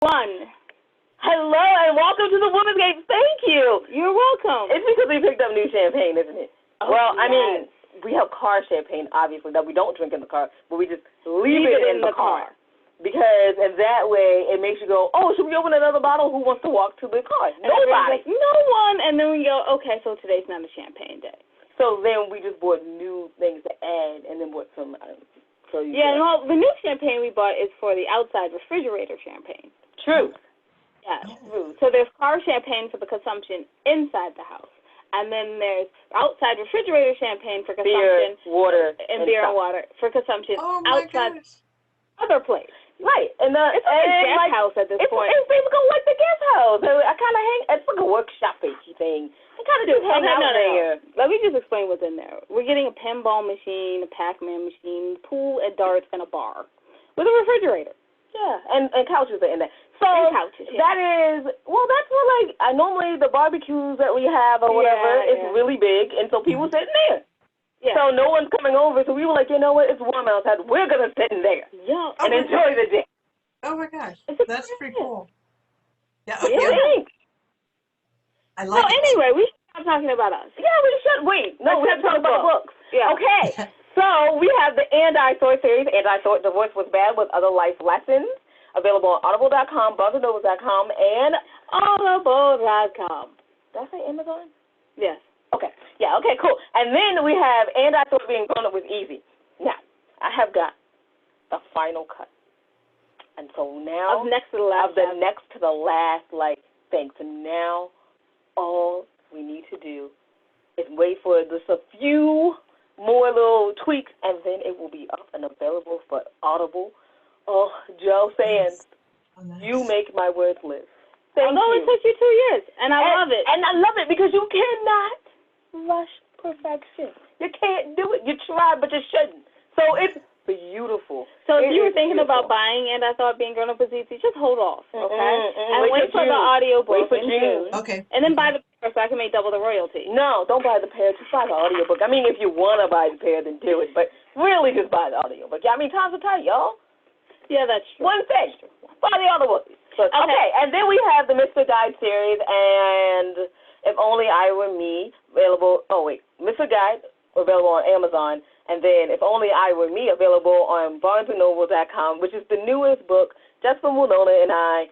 One. Hello and welcome to the Women's Gate. Thank you. You're welcome. It's because we picked up new champagne, isn't it? Oh, well, yes. I mean, we have car champagne, obviously, that we don't drink in the car, but we just leave it in the car. Because in that way, it makes you go, oh, should we open another bottle? Who wants to walk to the car? And Nobody. Like, no one. And then we go, okay, so today's not a champagne day. So then we just bought new things to add and then bought some. Well, the new champagne we bought is for the outside refrigerator champagne. True. Yes. True. So there's car champagne for the consumption inside the house. And then there's outside refrigerator champagne for consumption. Beer, water. And beer and water for consumption outside other place. Right. And it's like a guest house at this point. It's basically like the guest house. I kind of it's like a workshop-y thing. I kind of just hang out there. Let me just explain what's in there. We're getting a pinball machine, a Pac-Man machine, pool and darts, and a bar with a refrigerator. Yeah, and couches are in there. So couches, that is, that's for like, normally the barbecues that we have or whatever, it's really big, and so people sit in there. Yeah. So no one's coming over, so we were like, you know what, it's warm outside. We're going to sit in there and enjoy the day. Oh my gosh, that's pretty cool. Yeah, I like it. Anyway, we should stop talking about us. Yeah, we should. Wait, no, we have to talk about the books. Yeah. Okay. So we have the And I Thought series, And I Thought Divorce Was Bad with Other Life Lessons, available on audible.com, barnesandnobles.com, and audible.com. Did I say Amazon? Yes. Okay. Yeah, okay, cool. And then we have And I Thought Being Grown Up Was Easy. Now, I have got the final cut. And so now, of the next to the last, thing. So now, all we need to do is wait for just a few more little tweaks, and then it will be up and available for Audible. Oh, Joe Sands, you make my words live. Thank you. It took you 2 years, and I love it. And I love it because you cannot rush perfection. You can't do it. You try, but you shouldn't. So it's beautiful. So if you were thinking about buying And I Thought Being Grown Up Was Easy, just hold off, okay? And wait for the audiobook in June. Okay. And then buy the pair so I can make double the royalty. No, don't buy the pair. Just buy the audiobook. I mean, if you want to buy the pair, then do it. But really, just buy the audiobook. I mean, times are tight, y'all. Yeah, that's true. One thing. Buy the audiobook. Okay, and then we have the Mr. Guide series and If Only I Were Me, available. Oh, wait. Mr. Guide, available on Amazon. And then If Only I Were Me, available on barnesandnobles.com, which is the newest book, just from Winona and I.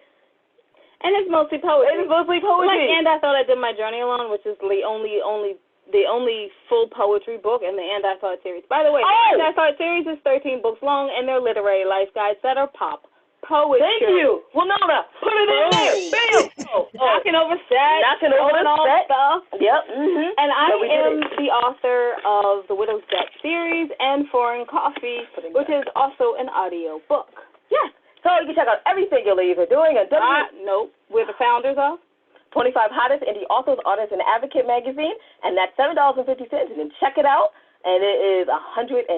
And it's mostly poetry. It's mostly poetry. And I Thought I Did My Journey Alone, which is the only full poetry book in the And I Thought series. By the way, the And I Thought series is 13 books long, and they're literary life guides that are pop poetry. Thank you. Winona, put it in there. Bam. Knocking over sets. Knocking over stuff. Yep. And I am the author of the Widow's Debt series and Foreign Coffee, which is also an audio book. Yes. So you can check out everything your ladies are doing at Nope. We're the founders of 25 Hottest Indie Authors, Artists, and Advocate magazine, and that's $7.50. And then check it out, and it is 196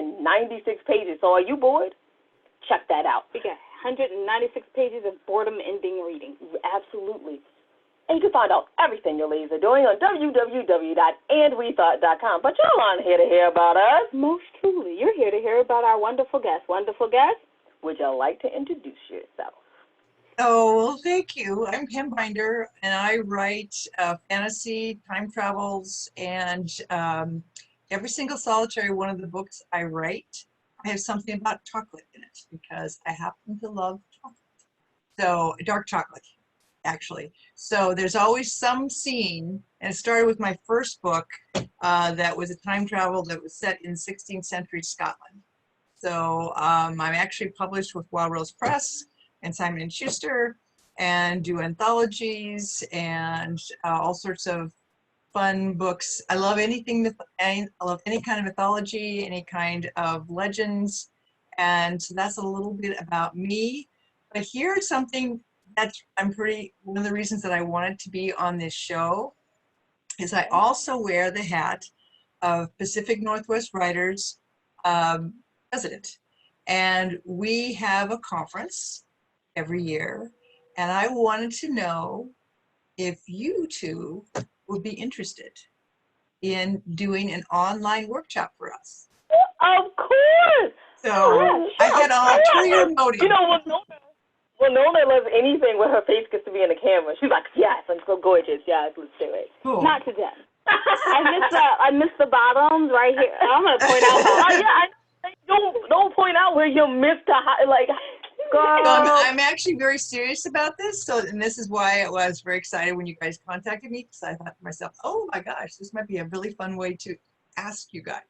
pages. So are you bored? Check that out. We got 196 pages of boredom-ending reading. Absolutely. And you can find out everything your ladies are doing on www.andwethought.com. But y'all aren't here to hear about us. Most truly. You're here to hear about our wonderful guest. Wonderful guest, would you like to introduce yourself? Oh, well, thank you. I'm Pam Binder, and I write fantasy, time travels, and every single solitary one of the books I write, I have something about chocolate in it because I happen to love chocolate. So, dark chocolate, actually. So there's always some scene, and it started with my first book that was a time travel that was set in 16th century Scotland. So I'm actually published with Wild Rose Press and Simon & Schuster, and do anthologies and all sorts of fun books. I love anything. I love any kind of mythology, any kind of legends, and so that's a little bit about me. But here's something that one of the reasons that I wanted to be on this show is I also wear the hat of Pacific Northwes Writers president, and we have a conference every year, and I wanted to know if you two would be interested in doing an online workshop for us. Of course. So I had an ulterior motive. You know, Well, Nola loves anything where her face gets to be in the camera. She's like, yes, I'm so gorgeous. Yes, let's do it. Cool. Not to death. I missed the bottoms right here. I'm gonna point out. Oh yeah, don't point out where you missed the like. Girl. I'm actually very serious about this. So, and this is why I was very excited when you guys contacted me, because I thought to myself, oh my gosh, this might be a really fun way to ask you guys.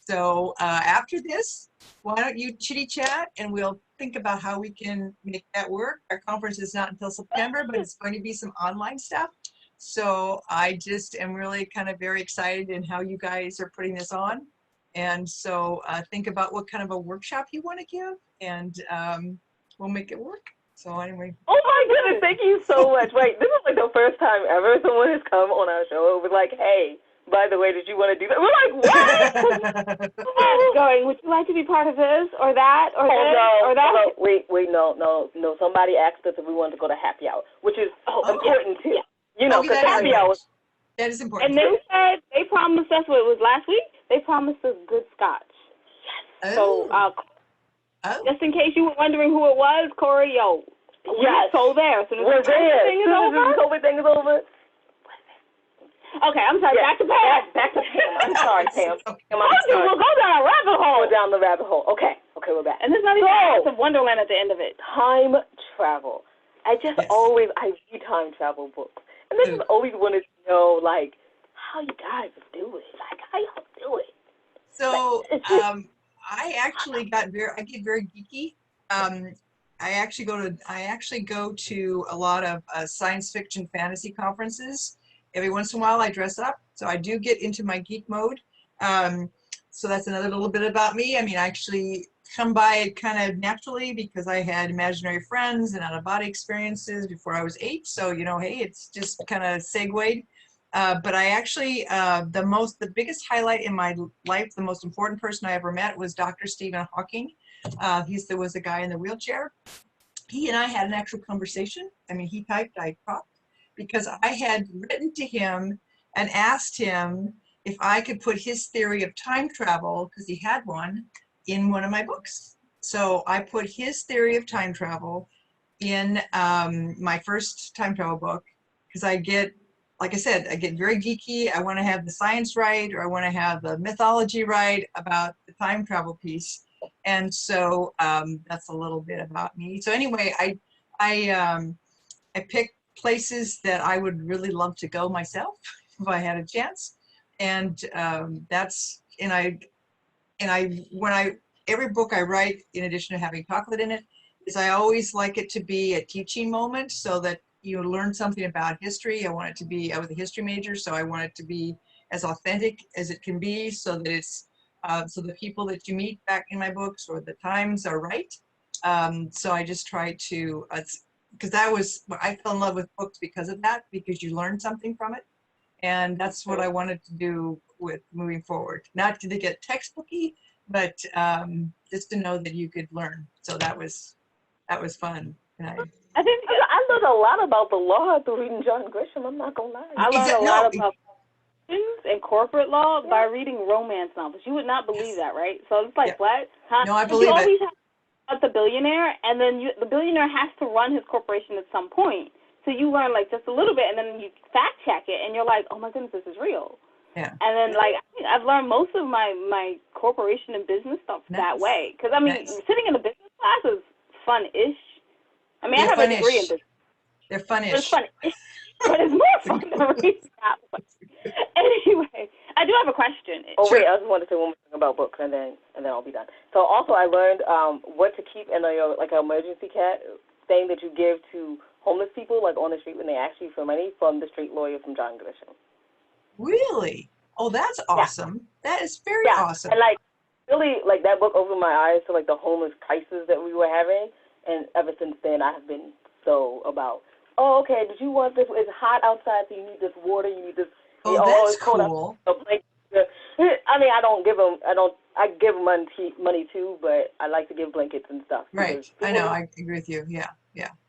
So after this, why don't you chitty chat and we'll think about how we can make that work. Our conference is not until September, but it's going to be some online stuff. So I just am really kind of very excited in how you guys are putting this on. And so think about what kind of a workshop you want to give, and we'll make it work. So anyway. Oh my goodness, thank you so much. Wait, this is like the first time ever someone has come on our show. It was like, hey, by the way, did you want to do that? We're like, what? Going, would you like to be part of this or that or this or that? No, wait, no. Somebody asked us if we wanted to go to happy hour, which is important too. Yeah. You know, because happy hour. That is important. And they said, they promised us, what it was last week? They promised us good scotch. Yes. So, just in case you were wondering who it was, Corey, yes. So there. So we're there. The COVID thing is over. Okay, I'm sorry. Yeah. Back to Pam. Back to Pam. I'm sorry, Pam. We'll go down a rabbit hole. Go down the rabbit hole. Okay, we're back. And there's not even Alice of Wonderland at the end of it. Time travel. I read time travel books. And I just always wanted to know, like, how you guys do it. Like, how y'all do it. So, I actually get very geeky. I actually go to a lot of science fiction fantasy conferences. Every once in a while I dress up. So I do get into my geek mode. So that's another little bit about me. I mean, I actually come by it kind of naturally because I had imaginary friends and out-of-body experiences before I was 8. So, hey, it's just kind of segued. But I actually, the biggest highlight in my life, the most important person I ever met was Dr. Stephen Hawking. There was a guy in the wheelchair. He and I had an actual conversation. I mean, he typed, I talked, because I had written to him and asked him if I could put his theory of time travel, because he had one, in one of my books. So I put his theory of time travel in my first time travel book, because like I said, I get very geeky. I want to have the science right, or I want to have the mythology right about the time travel piece. And so that's a little bit about me. So anyway, I picked places that I would really love to go myself if I had a chance. And every book I write, in addition to having chocolate in it, is I always like it to be a teaching moment, so that you learn something about history. I was a history major, so I want it to be as authentic as it can be, so that it's, so the people that you meet back in my books or the times are right. So I just try to, because I fell in love with books because of that, because you learn something from it. And that's what I wanted to do with moving forward. Not to get textbooky, but just to know that you could learn. So that was fun. And I learned a lot about the law through reading John Grisham. I'm not gonna lie. I learned a lot about and corporate law by reading romance novels. You would not believe that, right? So it's like, what? Huh? No, I believe you always have the billionaire, and then the billionaire has to run his corporation at some point. So you learn like just a little bit, and then you fact check it, and you're like, oh my goodness, this is real. Yeah. And then I've learned most of my corporation and business stuff that way. Because I mean, sitting in a business class is fun-ish. I mean, I have a degree in business. They're fun-ish. It's fun-ish, but it's more fun to read that way. Anyway, I do have a question. Oh wait, I just wanted to say one more thing about books, and then I'll be done. So also, I learned what to keep in like an emergency kit thing that you give to homeless people, like on the street when they ask you for money, from the street lawyer from John Grisham. Really? Oh, that's awesome. Yeah. That is very awesome. And like really, like that book opened my eyes to like the homeless crisis that we were having, and ever since then I have been so about. Oh, okay. Did you want this? It's hot outside, so you need this water. You need this. Oh, that's cool. I mean, I give them money too, but I like to give blankets and stuff. Right. I know. I agree with you. Yeah.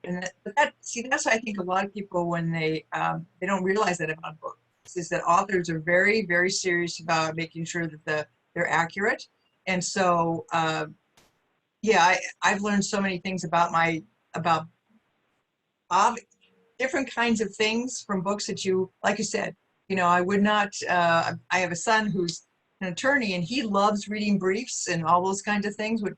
And that's I think a lot of people, when they don't realize that about books, is that authors are very, very serious about making sure that they're accurate. And so, I've learned so many things about my about different kinds of things from books that you, like you said, I would not, I have a son who's an attorney and he loves reading briefs and all those kinds of things would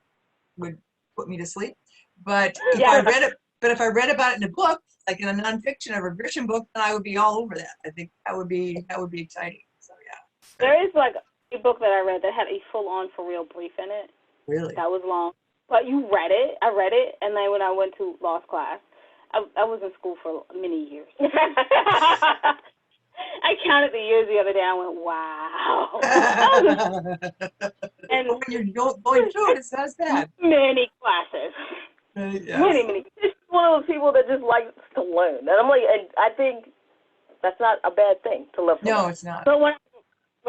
put me to sleep. But if I read about it in a book, like in a nonfiction or a fiction book, then I would be all over that. I think that would be exciting. So yeah. There is like a book that I read that had a full-on for real brief in it. Really? That was long. But you read it. I read it, and then when I went to law class, I was in school for many years. I counted the years the other day. I went, wow. And when you're going through it, it's not bad. Many classes. Yes. Many. It's one of those people that just likes to learn. And I'm like, I think that's not a bad thing to love to learn. No, it's not. But when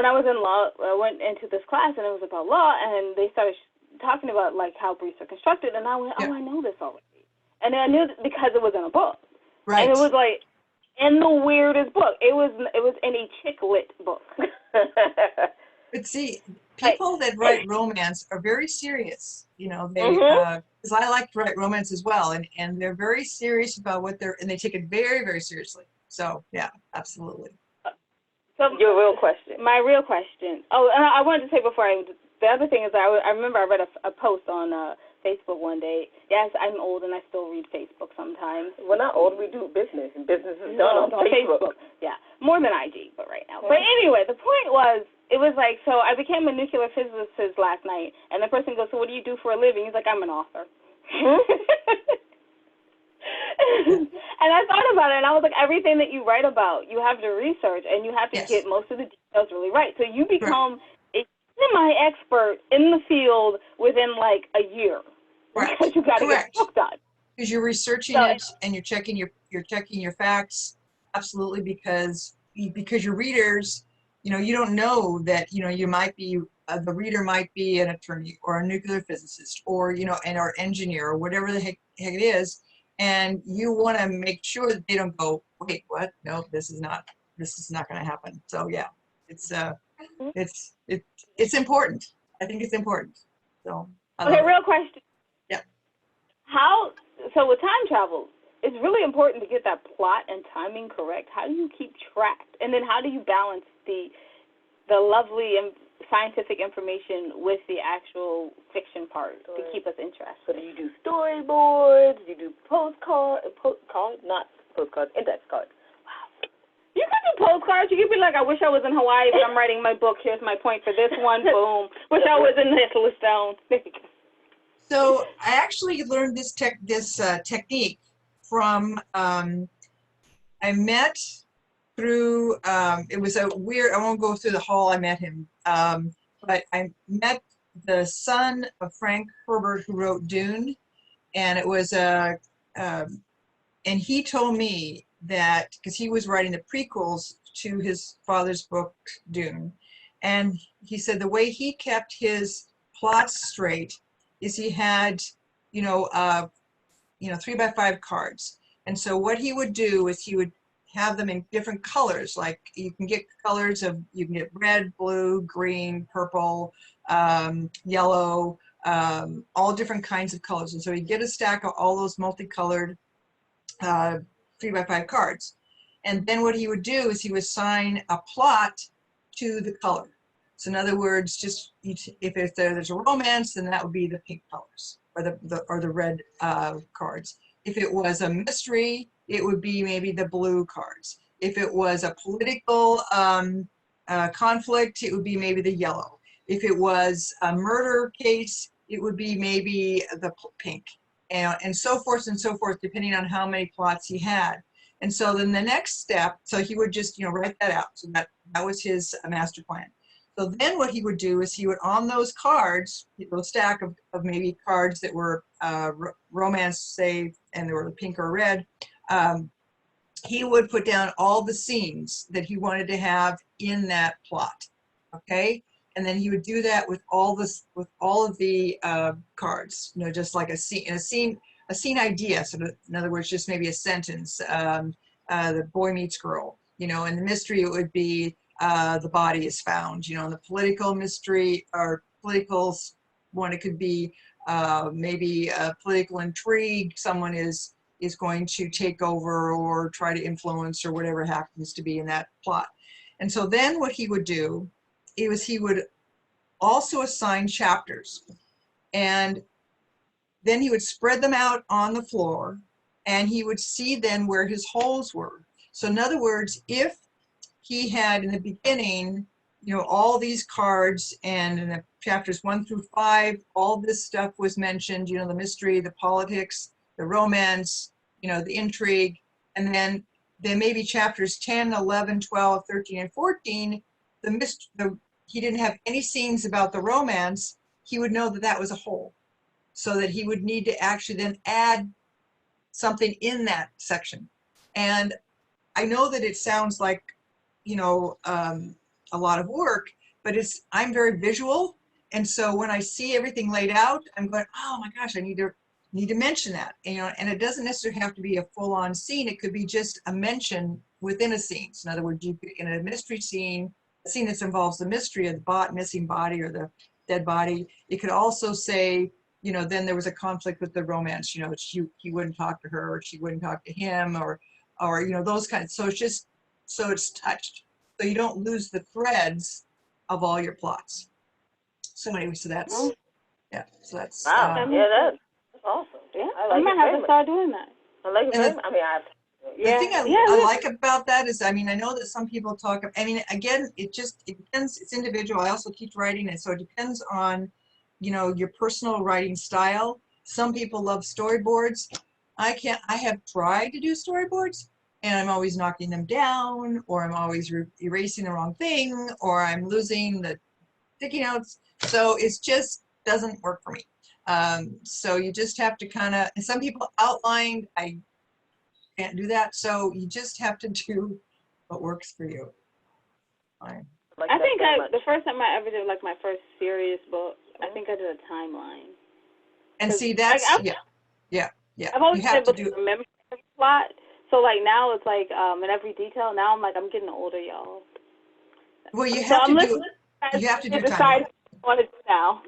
I was in law, I went into this class, and it was about law, and they started talking about, like, how briefs are constructed, and I went, oh, I know this already. And I knew because it was in a book. Right. And it was, like, in the weirdest book. It was in a chick lit book. But see, people that write romance are very serious. They because I like to write romance as well, and they're very serious about and they take it very, very seriously. So yeah, absolutely. So your real question. My real question. Oh, and I wanted to say before the other thing is I remember I read a post on Facebook one day. Yes, I'm old and I still read Facebook sometimes. We're not old. We do business, and business is done on Facebook. Yeah, more than IG, but right now. But anyway, the point was, it was like, so I became a nuclear physicist last night, and the person goes, so what do you do for a living? He's like, I'm an author. And I thought about it, and I was like, everything that you write about, you have to research, and you have to get most of the details really right. So you become a semi-expert in the field within like a year. Right. Because you got to get the book done. Because you're researching it and you're checking your facts. Absolutely, because your readers, you don't know that you might be the reader might be an attorney or a nuclear physicist or or engineer or whatever the heck it is, and you want to make sure that they don't go, wait, what? No, this is not going to happen. So yeah, it's important. I think it's important. So okay, real question. Yeah. So with time travel, it's really important to get that plot and timing correct. How do you keep track? And then how do you balance the lovely and scientific information with the actual fiction part to keep us interested? So do you do storyboards? Do you do index cards? Wow. You could do postcards. You could be like, I wish I was in Hawaii, but I'm writing my book. Here's my point for this one. Boom. Wish I was in Yellowstone. So I actually learned this technique from I met through it was a weird. I won't go through the whole. I met him, but I met the son of Frank Herbert who wrote Dune, and it was and he told me that because he was writing the prequels to his father's book Dune, and he said the way he kept his plots straight is he had 3x5 cards, and so what he would do is he would have them in different colors. Like you can get red, blue, green, purple, yellow, all different kinds of colors. And so you get a stack of all those multicolored 3x5 cards. And then what he would do is he would assign a plot to the color. So in other words, just if there's a romance, then that would be the pink colors or the red cards. If it was a mystery, it would be maybe the blue cards. If it was a political conflict, it would be maybe the yellow. If it was a murder case, it would be maybe the pink, and so forth and so forth, depending on how many plots he had. And so then the next step, so he would just write that out. So that was his master plan. So then what he would do is he would, on those cards, those stack of maybe cards that were romance, say, and they were pink or red, he would put down all the scenes that he wanted to have in that plot, okay? And then he would do that with all of the cards, just like a scene idea. So in other words, just maybe a sentence, the boy meets girl, in the mystery it would be the body is found, in the political mystery or political one, it could be maybe a political intrigue, someone is going to take over or try to influence or whatever happens to be in that plot. And so then what he would do is he would also assign chapters, and then he would spread them out on the floor, and he would see then where his holes were. So in other words, if he had in the beginning, all these cards, and in the chapters 1 through 5, all this stuff was mentioned, the mystery, the politics, the romance, the intrigue, and then maybe chapters 10, 11, 12, 13, and 14, he didn't have any scenes about the romance. He would know that that was a hole, so that he would need to actually then add something in that section. And I know that it sounds like, a lot of work, but I'm very visual. And so when I see everything laid out, I'm going, oh my gosh, I need to mention that, and it doesn't necessarily have to be a full-on scene. It could be just a mention within a scene. So in other words, you could, in a mystery scene, a scene that involves the mystery of the missing body or the dead body, it could also say, then there was a conflict with the romance, he wouldn't talk to her, or she wouldn't talk to him, or those kinds. So it's touched, so you don't lose the threads of all your plots. So anyway, so that's wow. That's That's awesome. Yeah, I might have to start doing that. I like it very much. I mean, I have to. The thing I like about that is, I know that some people talk, again, it depends, it's individual. I also teach writing, and so it depends on, your personal writing style. Some people love storyboards. I have tried to do storyboards, and I'm always knocking them down, or I'm always erasing the wrong thing, or I'm losing the sticky notes. So it just doesn't work for me. So you just have to and some people outlined, I can't do that. So you just have to do what works for you. Fine. I think the first time I ever did my first serious book, I think I did a timeline. And see, that's, yeah. I've always been able to remember the plot. So now it's in every detail. Now I'm getting older, y'all. Well, you have to do decide what I want to do now.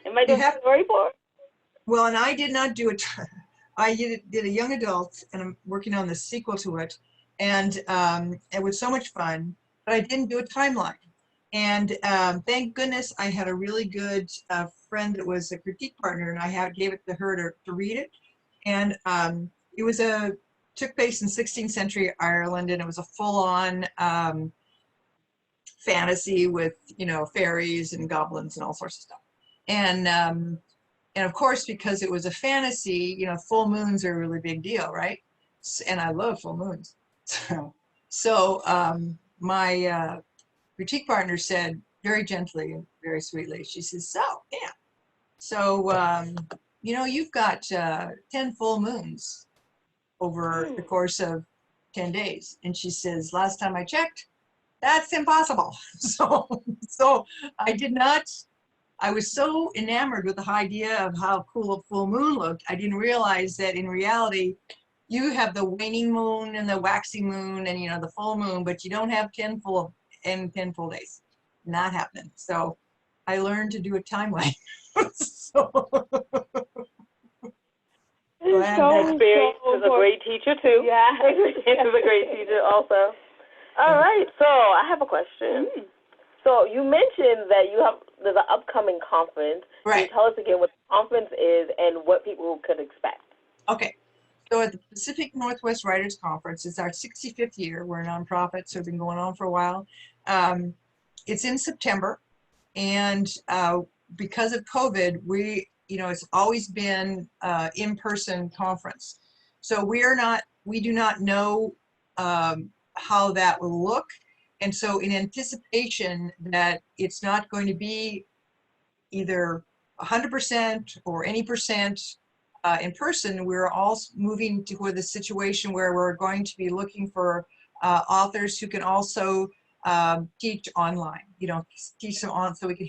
Am I doing a storyboard? Well, and I did not do it. I did a young adult, and I'm working on the sequel to it, and it was so much fun, but I didn't do a timeline. And thank goodness I had a really good friend that was a critique partner, and I gave it to her to read it. And it took place in 16th century Ireland, and it was a full-on fantasy with, fairies and goblins and all sorts of stuff. And of course, because it was a fantasy, full moons are a really big deal, right? And I love full moons. So my critique partner said very gently and very sweetly, she says, so you've got 10 full moons over the course of 10 days. And she says, last time I checked, that's impossible. So I did not. I was so enamored with the idea of how cool a full moon looked. I didn't realize that in reality, you have the waning moon and the waxing moon and, the full moon, but you don't have 10 full days. Not happening. So I learned to do a timeline. Experience is a great teacher too. Yeah. Experience is a great teacher also. All right. So I have a question. So you mentioned that there's an upcoming conference. Right. Can you tell us again what the conference is and what people could expect? Okay. So at the Pacific Northwes Writers Conference, it's our 65th year. We're a nonprofit, so it's been going on for a while. It's in September, and because of COVID, it's always been in-person conference. So we do not know how that will look. And so in anticipation that it's not going to be either 100% or any percent in person, we're all moving toward the situation where we're going to be looking for authors who can also teach online, teach them on, so we can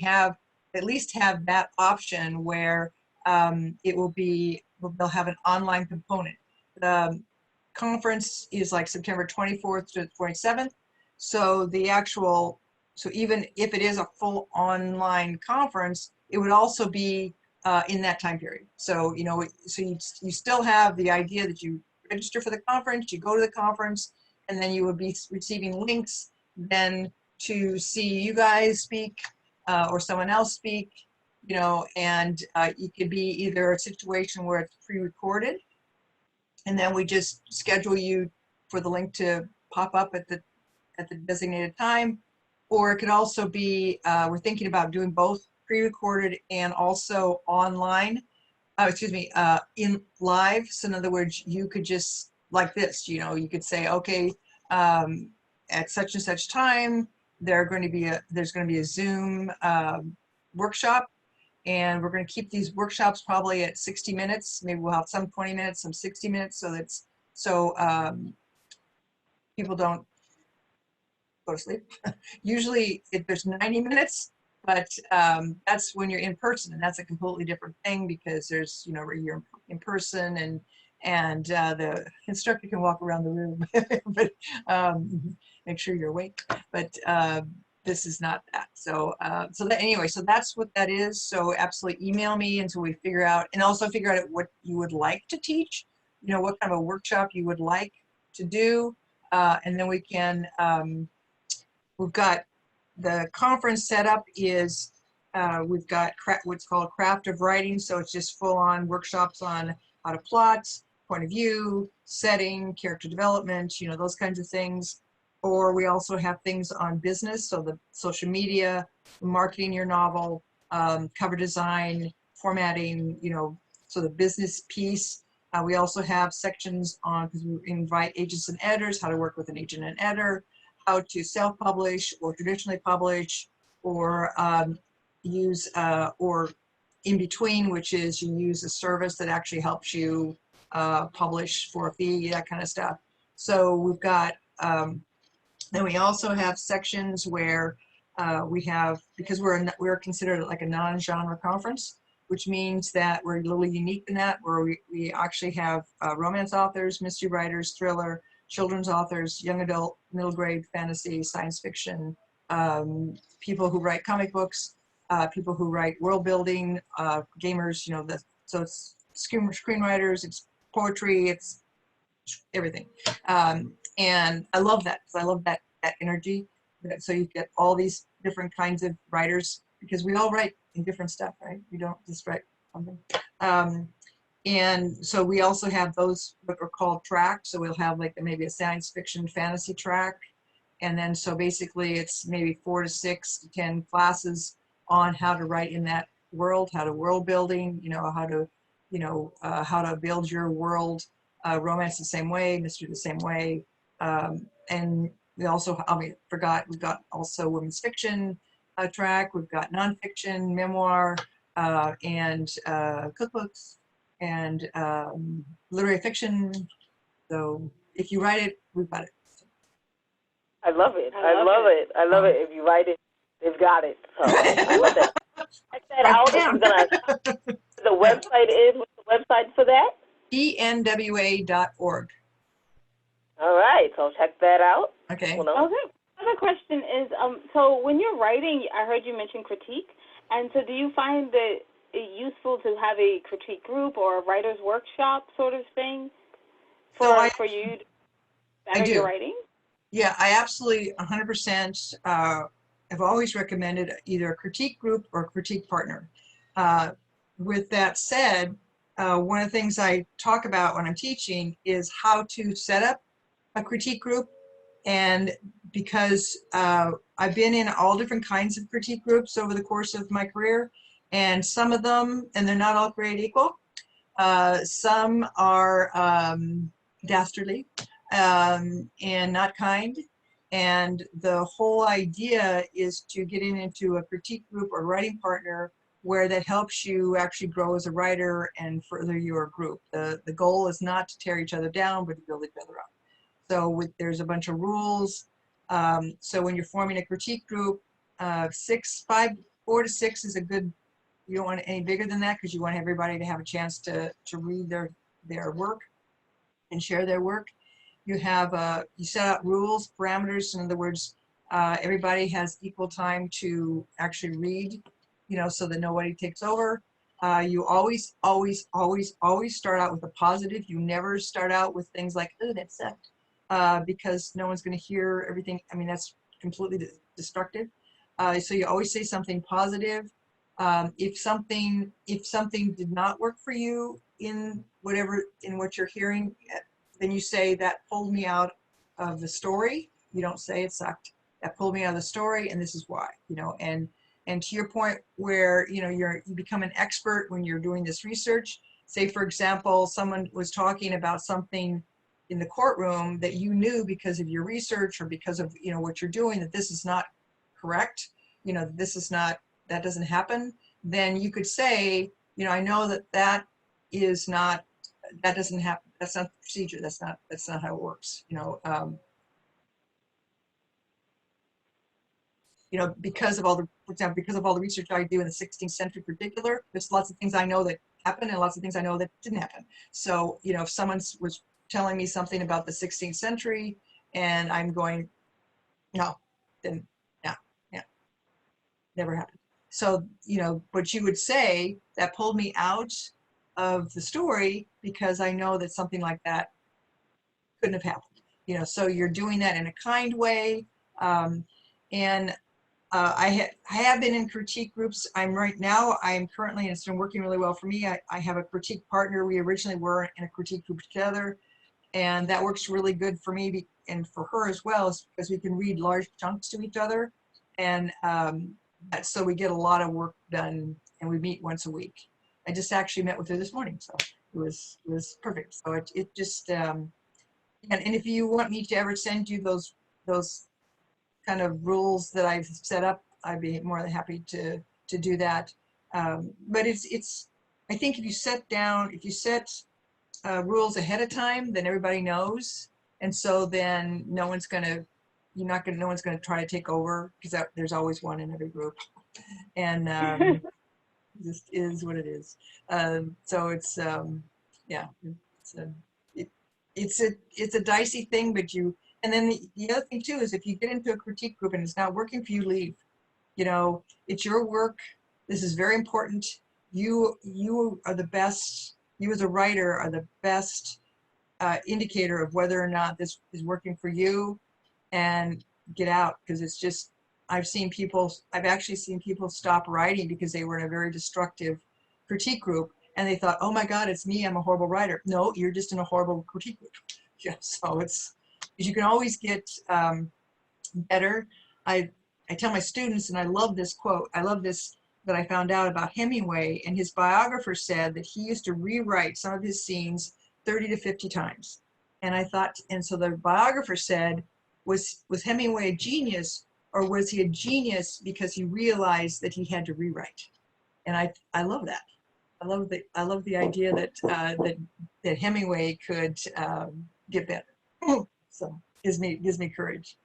at least have that option where they'll have an online component. The conference is September 24th to 27th. So even if it is a full online conference, it would also be in that time period. So, so you still have the idea that you register for the conference, you go to the conference, and then you will be receiving links then to see you guys speak or someone else speak, and it could be either a situation where it's pre-recorded, and then we just schedule you for the link to pop up at the designated time, or it could also be, we're thinking about doing both pre-recorded and also online, in live. So in other words, you could just, like this, you could say, okay, at such and such time, there's going to be a Zoom workshop, and we're going to keep these workshops probably at 60 minutes. Maybe we'll have some 20 minutes, some 60 minutes, so people don't go to sleep. Usually there's 90 minutes, but that's when you're in person, and that's a completely different thing because there's, you're in person, and the instructor can walk around the room, but make sure you're awake. But this is not that. So so that's what that is. So absolutely email me until we figure out, and also figure out what you would like to teach, what kind of a workshop you would like to do, and then we can, we've got the conference setup is, we've got what's called Craft of Writing. So it's just full on workshops on how to plot, point of view, setting, character development, those kinds of things. Or we also have things on business, so the social media, marketing your novel, cover design, formatting, so the business piece. We also have sections on, because we invite agents and editors, how to work with an agent and editor, how to self-publish or traditionally publish, or use, or in between, which is you use a service that actually helps you publish for a fee, that kind of stuff. So we've got, then we also have sections where we have, because we're considered like a non-genre conference, which means that we're a little unique in that, where we actually have romance authors, mystery writers, thriller, children's authors, young adult, middle grade, fantasy, science fiction, people who write comic books, people who write world building, gamers, so it's screenwriters, it's poetry, it's everything. And I love that, because I love that energy. So you get all these different kinds of writers, because we all write in different stuff, right? We don't just write something. And so we also have those what are called tracks. So we'll have like maybe a science fiction fantasy track. And then so basically it's maybe 4 to 6 to 10 classes on how to write in that world, how to world building, how to build your world, romance the same way, mystery the same way. And we also, we've got also women's fiction track. We've got nonfiction, memoir, and cookbooks, and literary fiction. So if you write it, we've got it. I love it. I love it. I love it. If you write it, they've got it. So I love that. Check that out. The website is, what's the website for that? enwa.org. All right, so check that out. Okay. Well, no. Okay. Another question is, so when you're writing, I heard you mention critique, and so do you find that it useful to have a critique group or a writer's workshop sort of thing for you to better your writing? Yeah, I absolutely 100% have always recommended either a critique group or a critique partner. With that said, one of the things I talk about when I'm teaching is how to set up a critique group. And because I've been in all different kinds of critique groups over the course of my career, and some of them, and they're not all created equal, some are dastardly and not kind. And the whole idea is to get into a critique group or writing partner where that helps you actually grow as a writer and further your group. The goal is not to tear each other down, but to build each other up. So there's a bunch of rules. So when you're forming a critique group, 4 to 6 is a good, you don't want it any bigger than that, because you want everybody to have a chance to read their work and share their work. You have, you set out rules, parameters. In other words, everybody has equal time to actually read, so that nobody takes over. You always, always, always, always start out with a positive. You never start out with things like, oh, that sucked, because no one's going to hear everything. I mean, that's completely destructive. So you always say something positive. If something did not work for you in what you're hearing, then you say that pulled me out of the story. You don't say it sucked. That pulled me out of the story, and this is why. And to your point, where you become an expert when you're doing this research. Say, for example, someone was talking about something in the courtroom that you knew because of your research or because of what you're doing, that this is not correct. This is not, that doesn't happen. Then you could say, I know that is not, that doesn't happen. That's not the procedure. That's not how it works. Because of all the, for example, because of all the research I do in the 16th century in particular, there's lots of things I know that happened and lots of things I know that didn't happen. So, if someone was telling me something about the 16th century and I'm going, no, then yeah, never happened. So, but you would say that pulled me out of the story because I know that something like that couldn't have happened. So you're doing that in a kind way. And I have been in critique groups. I'm currently, and it's been working really well for me. I have a critique partner. We originally were in a critique group together, and that works really good for me and for her as well, because we can read large chunks to each other. And so we get a lot of work done, and we meet once a week. I just actually met with her this morning, so it was perfect. So it just, and if you want me to ever send you those kind of rules that I've set up, I'd be more than happy to do that. But I think if you set rules ahead of time, then everybody knows, and so then no one's gonna try to take over, because there's always one in every group, and just is what it is. So it's yeah, it's a dicey thing, but and then the other thing too is, if you get into a critique group and it's not working for you, leave. It's your work. This is very important. You are the best. You as a writer are the best indicator of whether or not this is working for you, and get out, because it's just, I've actually seen people stop writing because they were in a very destructive critique group, and they thought, oh my God, it's me, I'm a horrible writer. No, you're just in a horrible critique group. Yeah, so you can always get better. I tell my students, and I love this quote, that I found out about Hemingway, and his biographer said that he used to rewrite some of his scenes 30 to 50 times. And I thought, and so the biographer said, was Hemingway a genius, or was he a genius because he realized that he had to rewrite? And I love that. I love the idea that Hemingway could get better. So gives me courage.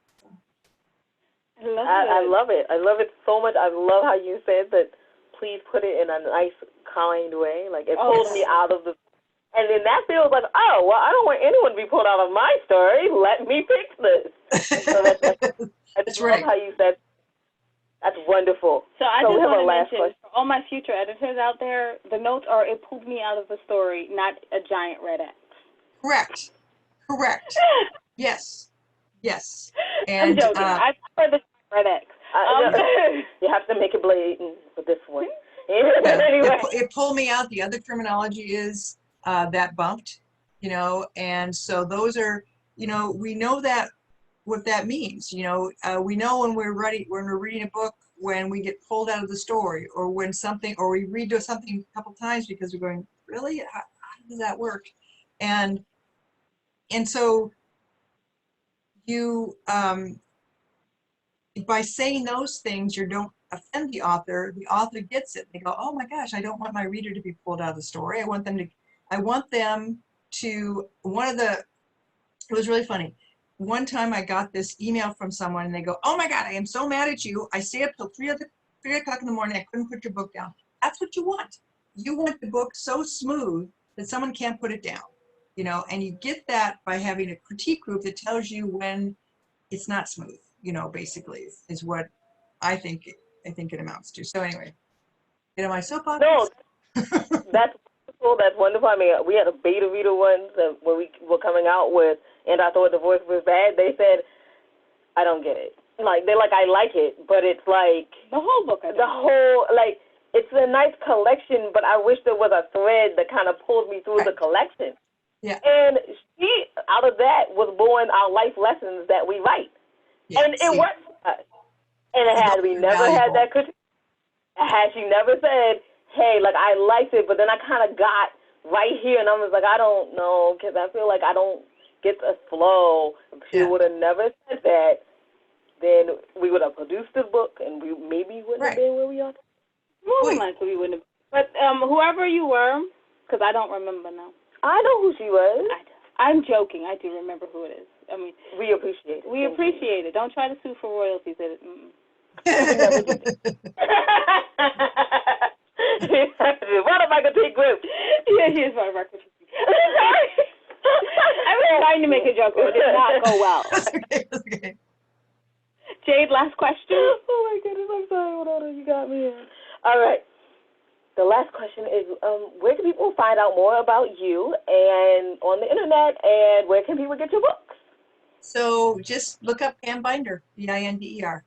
I love it. I love it so much. I love how you said that. Please put it in a nice, kind way. Like, it pulled me out of the. And then that feels like, oh, well, I don't want anyone to be pulled out of my story. Let me fix this. So that's right. How you said. That's wonderful. So I just want to mention, for all my future editors out there, the notes are, it pulled me out of the story, not a giant red X. Correct. Yes. And, I'm joking. I've heard the red X. You have to make it blatant for this one. Anyway. It pulled me out. The other terminology is that bumped, and so those are, we know that what that means. We know when we're reading a book, when we get pulled out of the story, or when we read something a couple times because we're going, really, how does that work? And so you, by saying those things, you don't offend the author. The author gets it. They go, oh my gosh, I don't want my reader to be pulled out of the story. I want them to, it was really funny. One time I got this email from someone, and they go, oh my God, I am so mad at you. I stayed up till 3 o'clock in the morning. I couldn't put your book down. That's what you want. You want the book so smooth that someone can't put it down, and you get that by having a critique group that tells you when it's not smooth, basically is what I think it amounts to. So anyway, get on my soapbox. No, That's wonderful. That's wonderful. I mean, we had a beta reader once when we were coming out with, and I thought the voice was bad. They said, I don't get it. Like, they're like, I like it, but it's like the whole book. It's a nice collection, but I wish there was a thread that kind of pulls me through the collection. Yeah. And she, out of that, was born our life lessons that we write. Yeah, and it worked for us. And had we never had that critique, had she never said, hey, like, I liked it, but then I kind of got right here, and I was like, I don't know, because I feel like I don't get the flow. If she would have never said that, then we would have produced this book, and we maybe wouldn't have been where we are. More than likely we wouldn't have. But whoever you were, because I don't remember now. I know who she was. I'm joking. I do remember who it is. I mean, we appreciate it. We appreciate it. Don't try to sue for royalties. What if I could take group? Yeah, he is one of our critique. I was trying to make a joke, but it did not go well. That's okay. Jade, last question. Oh my goodness, I'm sorry. Hold on, you got me. All right. The last question is, where can people find out more about you and on the internet, and where can people get your books? So just look up Pam Binder, Binder.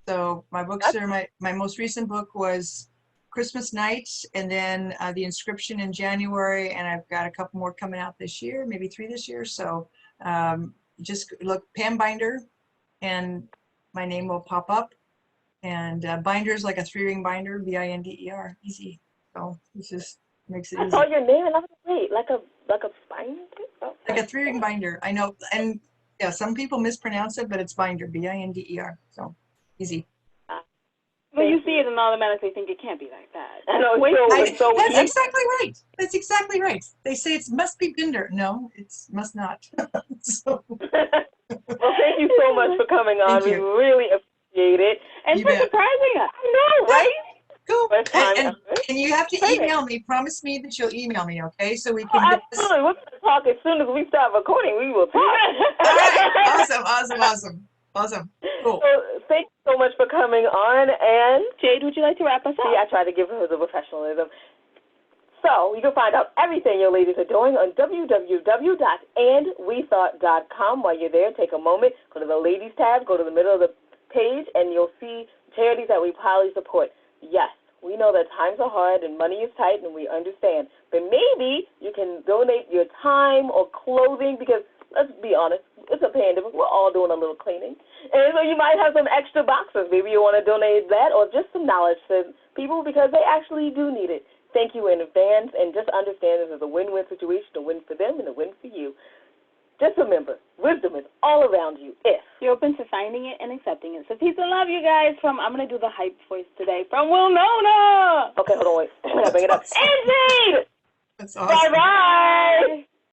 So my books are, my most recent book was Christmas Night, and then The Inscription in January, and I've got a couple more coming out this year, maybe 3 this year. So just look Pam Binder, and my name will pop up. And binder is like a 3-ring binder, Binder, easy. So it just makes it easy. I saw your name and I was like, wait, like a binder? Oh. Like a 3-ring binder. I know, and yeah, some people mispronounce it, but it's binder, Binder. So easy. Well, you see it and automatically think it can't be like that. I know. That's exactly right. That's exactly right. They say it must be Binder. No, it must not. So. Well, thank you so much for coming on. We really appreciate it. And for surprising us. I know, right? Cool. And you have to email me. Promise me that you'll email me, okay? So we can get this. Absolutely. We're going to talk as soon as we start recording. We will talk. All right. Awesome. Cool. So thank you so much for coming on. And Jade, would you like to wrap us up? See, I try to give her the professionalism. So you can find out everything your ladies are doing on www.andwethought.com. While you're there, take a moment, go to the ladies tab, go to the middle of the page, and you'll see charities that we highly support. Yes, we know that times are hard and money is tight, and we understand. But maybe you can donate your time or clothing, because let's be honest, it's a pandemic. We're all doing a little cleaning. And so you might have some extra boxes. Maybe you want to donate that, or just some knowledge to people, because they actually do need it. Thank you in advance, and just understand this is a win-win situation, a win for them and a win for you. Just remember, wisdom is all around you if you're open to finding it and accepting it. So peace and love, you guys. I'm going to do the hype voice today from Winona. Okay, hold on, wait. I gotta bring it up. And Jade! That's awesome. Bye-bye.